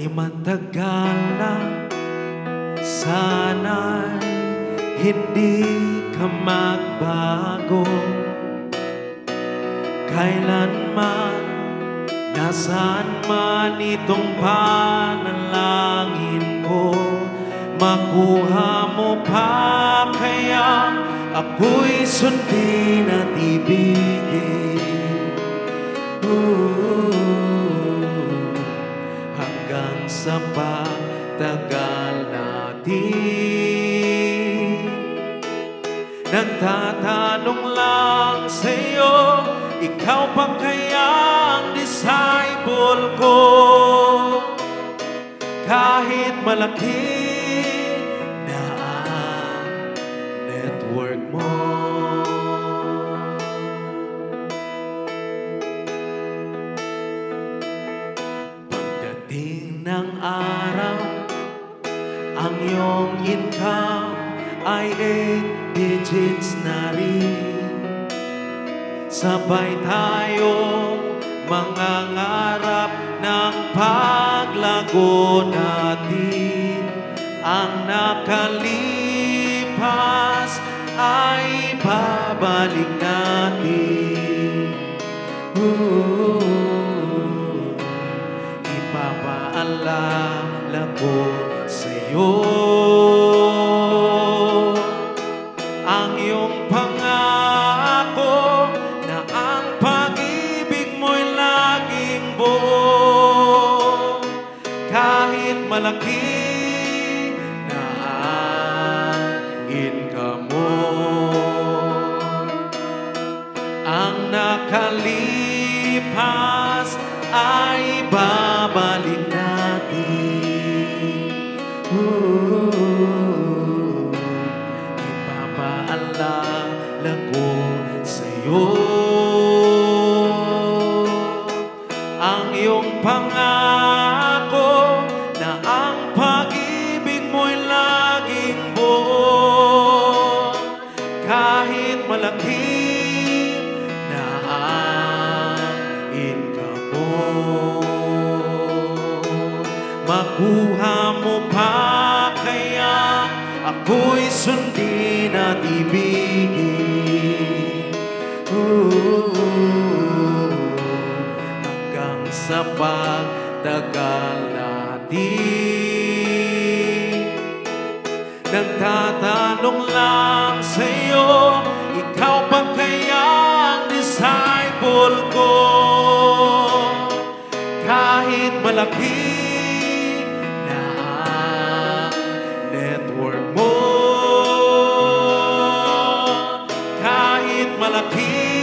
matagal na, sana'y hindi ka magbago. Kailanman, nasaan man itong panalangin ko, makuha mo pa kaya ako'y sundin at ibigin. Hanggang sa pagtagal natin, nagtatanong lang sa'yo, ikaw pa kaya ang disciple ko? Kahit malaki na ang network mo, pagdating ng araw, ang iyong income ay 8 digits na rin. Sabay tayong mangangarap ng paglago natin. Ang nakalipas ay babalik natin. Ipapaalala ko sa'yo ang iyong pangako na ang pag-ibig mo'y laging buo. Kahit malaki na ang income mo, ang nakalipas ay babalik natin. Ipapaalala ko sa'yo ang iyong pangako na ang pag-ibig mo'y laging buo. Kahit malaki na ang income mo, makuha mo pa kaya ako'y sundin at ibigin. Hanggang sa pagtagal natin, nagtatanong lang sa'yo, ikaw pa kaya ang disciple ko? Kahit malaki na ang network mo, kahit malaki